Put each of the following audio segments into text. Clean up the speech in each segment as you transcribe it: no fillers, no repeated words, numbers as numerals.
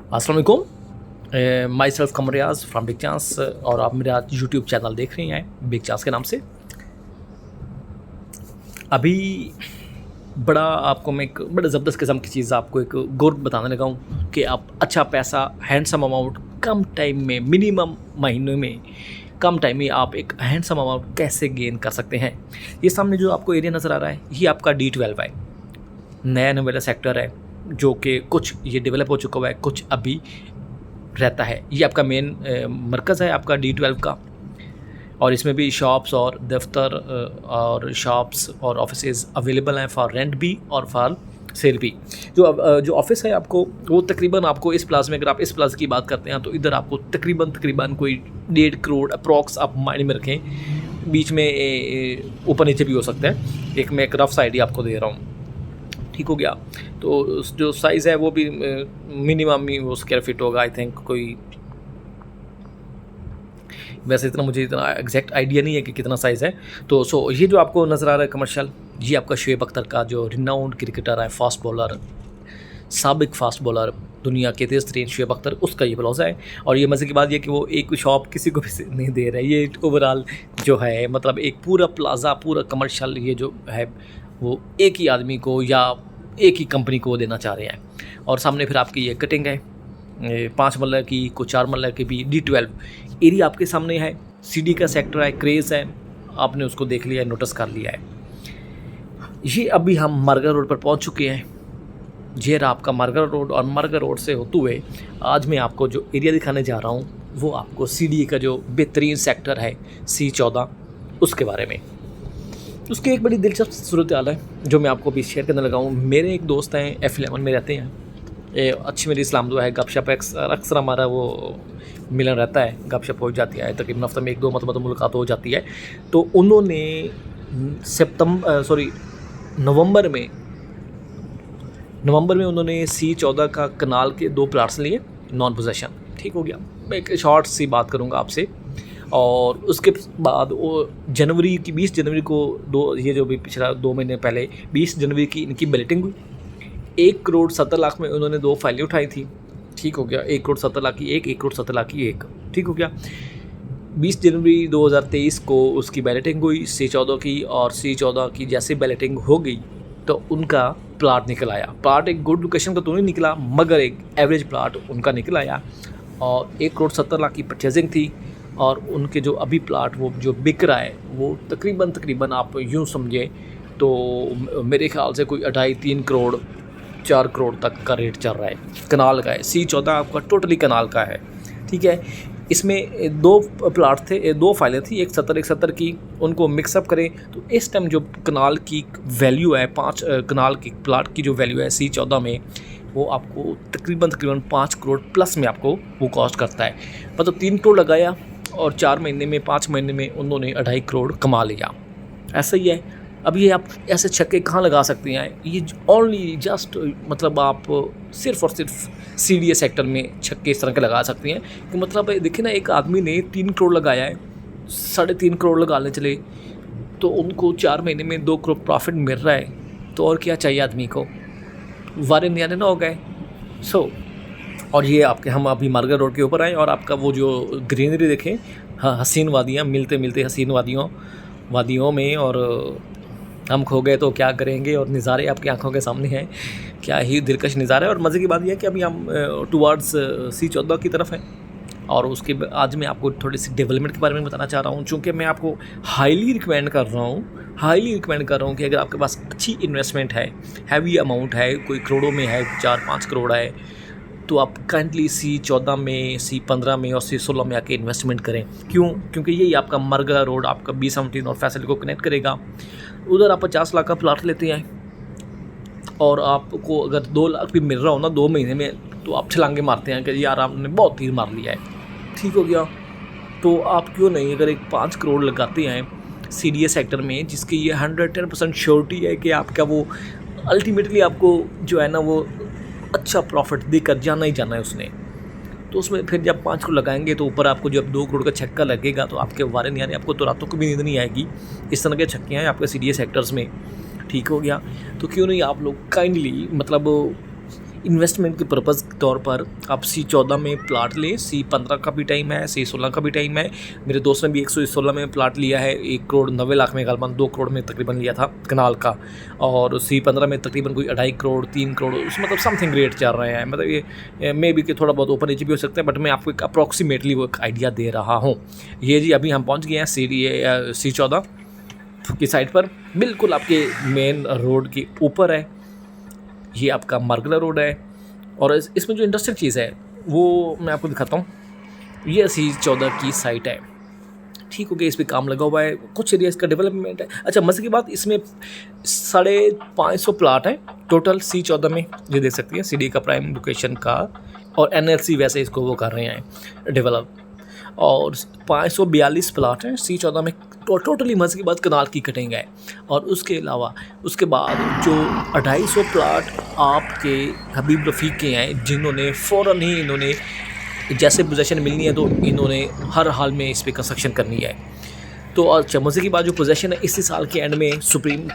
अस्सलाम वालेकुम, myself कमरियाज फ्राम बिग चांस और आप मेरा यूट्यूब चैनल देख रहे हैं बिग चांस के नाम से। अभी बड़ा आपको मैं एक बड़ा ज़बरदस्त किस्म की चीज़ आपको एक गुर बताने लगा हूँ कि आप अच्छा पैसा हैंडसम अमाउंट कम टाइम में, मिनिमम महीनों में, कम टाइम में आप एक हैंडसम अमाउंट कैसे गेन कर सकते हैं। ये सामने जो आपको एरिया नज़र आ रहा है ये आपका D12 है, नया नवेला सेक्टर है जो कि कुछ ये डेवलप हो चुका हुआ है, कुछ अभी रहता है। ये आपका मेन मरकज़ है आपका D12 का, और इसमें भी शॉप्स और दफ्तर और शॉप्स और ऑफिसेज अवेलेबल हैं फॉर रेंट भी और फॉर सेल भी। जो ऑफिस है आपको वो तकरीबन आपको इस प्लाजा में, अगर आप इस प्लाजा की बात करते हैं तो इधर आपको तकरीबन कोई 1.5 करोड़ अप्रॉक्स आप माइंड में रखें, बीच में ऊपर नीचे भी हो सकता है। एक मैं एक रफ आइडिया आपको दे रहा हूँ, ठीक हो गया। तो जो साइज़ है वो भी मिनिमम ही वो स्क्वायर फीट होगा, आई थिंक। कोई वैसे इतना एग्जैक्ट आइडिया नहीं है कि कितना साइज़ है। तो ये जो आपको नज़र आ रहा है कमर्शियल, ये आपका शुएब अख्तर का जो रिनाउंड क्रिकेटर है, फास्ट बॉलर, साबिक फास्ट बॉलर, दुनिया के तेज़ तरीन शुएब अख्तर, उसका ये प्लाजा है। और ये मज़े की बात ये कि वो एक शॉप किसी को भी नहीं दे रहा है, ये ओवरऑल जो है मतलब एक पूरा प्लाजा, पूरा कमर्शियल ये जो है वो एक ही आदमी को या एक ही कंपनी को देना चाह रहे हैं। और सामने फिर आपकी ये कटिंग है 5 मरला की, कुछ 4 मरला की भी। D12 एरिया आपके सामने है, CD का सेक्टर है, क्रेज़ है, आपने उसको देख लिया है, नोटिस कर लिया है। ये अभी हम मरगा रोड पर पहुंच चुके हैं। ये रहा आपका मरगा रोड, और मरगा रोड से होते हुए आज मैं आपको जो एरिया दिखाने जा रहा हूँ वो आपको CD का जो बेहतरीन सेक्टर है C14, उसके बारे में। उसकी एक बड़ी दिलचस्प सूरत हाल है जो मैं आपको भी शेयर करने लगा हूँ। मेरे एक दोस्त हैं, F11 में रहते हैं, अच्छी मेरी इस्लाम दुआ है, गपशप अक्सर हमारा वो मिलन रहता है, गपशप हो जाती है, तकरीबन हफ्ते में 1-2 मतलब तो मुलाकात हो जाती है। तो उन्होंने नवंबर में उन्होंने C14 का कनाल के 2 प्लाट्स लिए नॉन पोजेशन, ठीक हो गया। मैं एक शॉर्ट सी बात करूँगा आपसे। और उसके बाद वो 20 जनवरी को ये जो भी पिछला 2 महीने पहले 20 जनवरी की इनकी बैलेटिंग हुई। 1 करोड़ 70 लाख में उन्होंने 2 फाइलें उठाई थी, ठीक हो गया। 1 करोड़ 70 लाख की 1 करोड़ 70 लाख की 1, ठीक हो गया। 20 जनवरी 2023 को उसकी बैलेटिंग हुई C14 की, और C14 की जैसे बैलेटिंग हो गई तो उनका प्लाट निकल आया। प्लाट एक गुड लोकेशन का तो नहीं निकला, मगर एक एवरेज प्लाट उनका निकल आया, और 1 करोड़ 70 लाख की परचेजिंग थी। और उनके जो अभी प्लाट वो जो बिक रहा है वो तकरीबन आप यूँ समझें तो मेरे ख्याल से कोई 2.5-3 करोड़ 4 करोड़ तक का रेट चल रहा है। कनाल का है, C14 आपका टोटली कनाल का है, ठीक है। इसमें 2 प्लाट थे, 2 फाइलें थी, एक 70 की। उनको मिक्सअप करें तो इस टाइम जो कनाल की वैल्यू है, 5 कनाल की प्लाट की जो वैल्यू है C14 में, वो आपको तकरीबन 5 करोड़ प्लस में आपको वो कॉस्ट करता है। मतलब 3 करोड़ लगाया और 4 महीने में, 5 महीने में उन्होंने 2.5 करोड़ कमा लिया। ऐसा ही है। अब ये आप ऐसे छक्के कहाँ लगा सकते हैं, ये ओनली जस्ट मतलब आप सिर्फ और सिर्फ CDA सेक्टर में छक्के इस तरह के लगा सकते हैं। कि मतलब देखिए ना, एक आदमी ने 3 करोड़ लगाया है, 3.5 करोड़ लगाने चले तो उनको 4 महीने में 2 करोड़ प्रॉफिट मिल रहा है, तो और क्या चाहिए आदमी को, वारे न्याने ना हो गए। और ये आपके हम अभी मरगा रोड के ऊपर आए, और आपका वो जो ग्रीनरी देखें, हाँ, हसीन वादियाँ, मिलते हसीन वादियों में, और हम खो गए तो क्या करेंगे, और नज़ारे आपकी आंखों के सामने हैं, क्या ही दिलकश नज़ारा है। और मज़े की बात यह है कि अभी हम टुवर्ड्स C14 की तरफ हैं, और उसके आज मैं आपको थोड़ी सी डेवलपमेंट के बारे में बताना चाह रहा हूँ। चूँकि मैं आपको हाईली रिकमेंड कर रहा हूँ कि अगर आपके पास अच्छी इन्वेस्टमेंट है, हैवी अमाउंट है, कोई करोड़ों में है, 4-5 करोड़ है, तो आप काइंडली C14 में, C15 में और C16 में आके इन्वेस्टमेंट करें। क्यों? क्योंकि यही आपका मरगा रोड आपका B17 और फैसल को कनेक्ट करेगा। उधर आप 50 लाख का प्लाट लेते हैं, और आपको अगर 2 लाख भी मिल रहा हो ना 2 महीने में, तो आप छलांगे मारते हैं कि यार आपने बहुत तीर मार लिया है, ठीक हो गया। तो आप क्यों नहीं अगर एक 5 करोड़ लगाते हैं CDA सेक्टर में, जिसकी ये 110% श्योरिटी है कि आपका वो अल्टीमेटली आपको जो है ना वो अच्छा प्रॉफिट देकर जाना ही जाना है उसने, तो उसमें फिर जब 5 करोड़ लगाएंगे तो ऊपर आपको जब 2 करोड़ का छक्का लगेगा तो आपके वारे नहीं आने, आपको तो रातों को भी नींद नहीं आएगी। इस तरह के छक्के हैं आपके CDA सेक्टर्स में, ठीक हो गया। तो क्यों नहीं आप लोग काइंडली मतलब इन्वेस्टमेंट के पर्पज़ के तौर पर आप C14 में प्लाट लें। C15 का भी टाइम है, C16 का भी टाइम है। मेरे दोस्त ने भी 116 में प्लाट लिया है, 1,90,00,000 में, गालबन 2 करोड़ में तकरीबन लिया था कनाल का, और C15 में तकरीबन कोई 2.5 करोड़ 3 करोड़ उस मतलब समथिंग रेट चल रहे हैं। मतलब ये मे बी कि थोड़ा बहुत ऊपर नीचे भी हो सकता है, बट मैं आपको एक अप्रॉक्सीमेटली वो एक आइडिया दे रहा हूँ। ये जी अभी हम पहुँच गए हैं C14 की साइड पर, बिल्कुल आपके मेन रोड के ऊपर है। ये आपका मार्गला रोड है, और इसमें जो इंटरेस्टिंग चीज़ है वो मैं आपको दिखाता हूँ। ये C14 की साइट है, ठीक हो गया। इस पर काम लगा हुआ है, कुछ एरिया इसका डेवलपमेंट है। अच्छा, मज़े की बात, इसमें 550 प्लाट हैं टोटल C14 में, ये देख सकती हैं सिटी का प्राइम लोकेशन का, और NLC वैसे इसको वो कर रहे हैं डेवलप, और 542 प्लाट हैं C14 में टोटली। मज़े की बात, कनाल की कटिंग है, और उसके अलावा उसके बाद जो 250 प्लाट आपके हबीब रफ़ीक के हैं, जिन्होंने फ़ौरन ही इन्होंने जैसे पोजेसन मिलनी है तो इन्होंने हर हाल में इस पर कंस्ट्रक्शन करनी है। तो और मज़े की बात, जो पोजेसन है इसी साल के एंड में सुप्रीम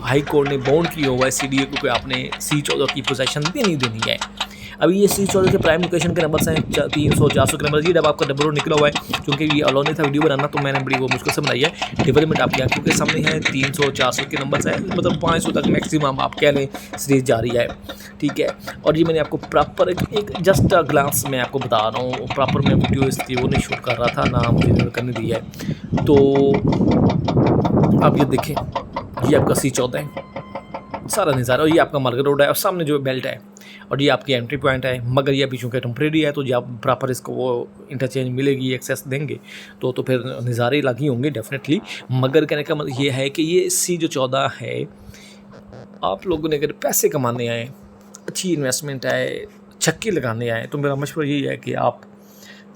हाई कोर्ट ने बाउंड किया हुआ है CDA को कि आपने C14 की पोजेसन देनी है। अभी ये C14 के प्राइम लोकेशन के नंबर्स हैं 300 400 के नंबर। ये जब आपका डबल रोड निकला हुआ है, क्योंकि ये अलाउ नहीं था वीडियो बनाना, तो मैंने बड़ी वो मुश्किल से बनाई है। डेवलपमेंट आपकी आंखों के सामने है, 300 400 के नंबर्स है, मतलब 500 तक मैक्सिमम आप कह लें सीरीज जा रही है, ठीक है। और ये मैंने आपको प्रॉपर एक जस्ट ग्लांस में आपको बता रहा हूँ, प्रॉपर मैं वीडियो इसकी वो नहीं शूट कर रहा था ना, मुझे करने दी है। तो आप ये देखें, ये आपका C14 है सारा नज़ारा, और ये आपका मार्केट रोड है, और सामने जो बेल्ट है, और ये आपकी एंट्री पॉइंट है। मगर ये अभी चूँकि टेम्प्रेरी है, तो जब प्रॉपर इसको वो इंटरचेंज मिलेगी, एक्सेस देंगे, तो फिर नज़ारे लगी होंगे डेफिनेटली। मगर कहने का मतलब ये है कि ये C14 है, आप लोगों ने अगर पैसे कमाने आए, अच्छी इन्वेस्टमेंट है, छक्के लगाने आए, तो मेरा मशवरा यही है कि आप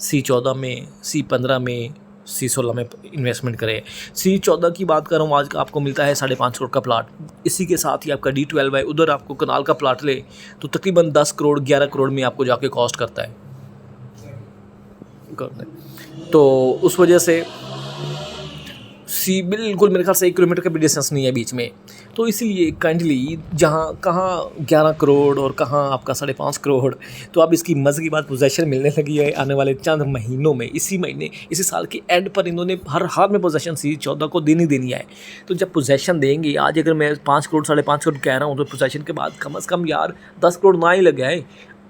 C14 में, C15 में, C16 में इन्वेस्टमेंट करें। C14 की बात कर रहा हूँ, आज का आपको मिलता है 5.5 करोड़ का प्लाट। इसी के साथ ही आपका D12 है, उधर आपको कनाल का प्लाट ले तो तकरीबन 10 करोड़ 11 करोड़ में आपको जाके कॉस्ट करता है। तो उस वजह से बिल्कुल मेरे ख्याल से 1 किलोमीटर का भी डिस्टेंस नहीं है बीच में। तो इसीलिए काइंडली जहाँ कहाँ 11 करोड़ और कहाँ आपका 5.5 करोड़, तो अब इसकी मज़े की बात पोजेसन मिलने लगी है आने वाले चंद महीनों में। इसी महीने, इसी साल के एंड पर इन्होंने हर हाल में पोजेसन C14 को देनी है। तो जब पोजेसन देंगे, आज अगर मैं 5 करोड़ 5.5 करोड़ कह रहा हूँ, तो पोजेसन के बाद कम से कम यार 10 करोड़ ना ही लगे है,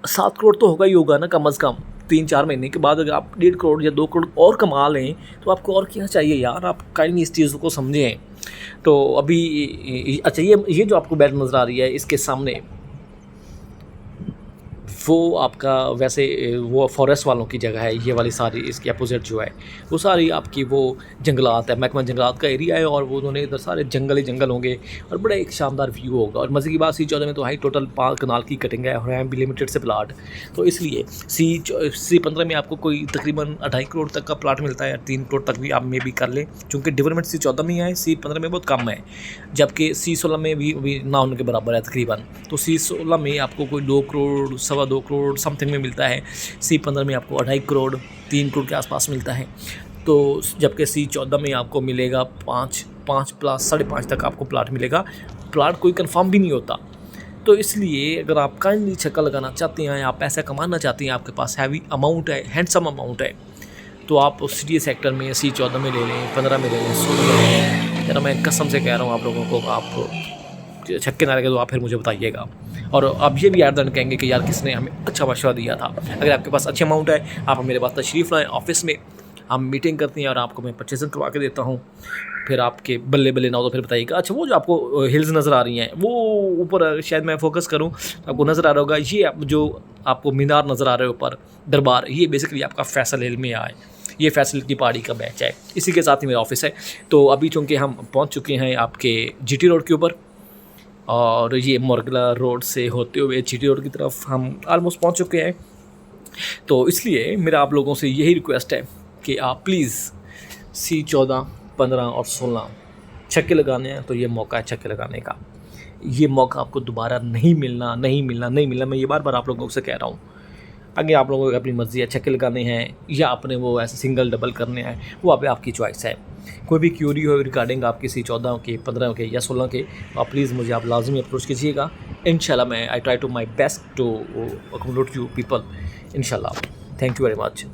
7 करोड़ तो होगा ही होगा ना कम से कम। 3-4 महीने के बाद अगर आप 1.5 करोड़ या 2 करोड़ और कमा लें, तो आपको और क्या चाहिए यार, आप काइंडली इस चीज़ को समझें। तो अभी अच्छा, ये जो आपको बेल्ट नज़र आ रही है, इसके सामने वो आपका वैसे वो फॉरेस्ट वालों की जगह है। ये वाली सारी इसकी अपोजिट जो है वो सारी आपकी वो जंगलात है, महकमा जंगलात का एरिया है, और वो उन्होंने इधर सारे जंगल ही जंगल होंगे, और बड़ा एक शानदार व्यू होगा। और मज़े की बात, C14 में तो हाई टोटल 5 कनाल की कटिंग है, और भी लिमिटेड से प्लाट, तो इसलिए C15 में आपको कोई तकरीबन 2.5 करोड़ तक का प्लाट मिलता है, 3 करोड़ तक भी आप में भी कर लें, क्योंकि डेवलपमेंट C14 में है, C15 में बहुत कम है, जबकि C16 में भी ना होने के बराबर है तकरीबन। तो C16 में आपको कोई 2 करोड़ 2.25 करोड़ समथिंग में मिलता है, C15 में आपको 2.5 करोड़ 3 करोड़ के आसपास मिलता है। तो जबकि C14 में आपको मिलेगा 5 प्लस 5.5 तक आपको प्लाट मिलेगा। प्लाट कोई कंफर्म भी नहीं होता। तो इसलिए अगर आप काइंडली छक्का लगाना चाहते हैं, आप पैसा कमाना चाहते हैं, आपके पास हैवी अमाउंट है, हैंडसम अमाउंट है, तो आप सिटी सेक्टर में C14 में ले लें, 15 में ले लें, 16 में ले लें। यार मैं कसम से कह रहा हूँ आप लोगों को, आप छक्के ना लगे तो आप फिर मुझे बताइएगा। और अब ये भी यार कहेंगे कि यार किसने हमें अच्छा मशवरा दिया था। अगर आपके पास अच्छे अमाउंट है, आप मेरे पास तशरीफ़ लाएँ ऑफिस में, हम मीटिंग करते हैं और आपको मैं परचेजिंग करवा के देता हूँ। फिर आपके बल्ले बल्ले ना हो तो फिर बताइएगा। अच्छा, वो जो आपको हिल्स नज़र आ रही हैं, वो ऊपर शायद मैं फोकस करूँ, आपको नज़र आ रहा होगा, ये जो आपको मीनार नज़र आ रहा है ऊपर, दरबार, ये बेसिकली आपका फैसल हिल में आए, ये फैसल की पहाड़ी का बैच है। इसी के साथ ही मेरा ऑफिस है। तो अभी चूँकि हम पहुँच चुके हैं आपके GT रोड के ऊपर, और ये मोरगला रोड से होते हुए GT रोड की तरफ हम ऑलमोस्ट पहुँच चुके हैं। तो इसलिए मेरा आप लोगों से यही रिक्वेस्ट है कि आप प्लीज़ C14, 15 और 16 छक्के लगाने हैं, तो ये मौका है छक्के लगाने का। ये मौका आपको दोबारा नहीं मिलना। मैं ये बार बार आप लोगों से कह रहा हूँ। आगे आप लोगों की अपनी मर्ज़ी है, छक्के लगाने हैं या आपने वो ऐसे सिंगल डबल करने हैं, वो आपकी चॉइस है। कोई भी क्यूरी हो रिगार्डिंग आपकी C14 के, 15 के या 16 के, आप प्लीज़ मुझे आप लाजमी अप्रोच कीजिएगा। इंशाल्लाह मैं I try to my best to accommodate you people इंशाल्लाह। Thank you very much.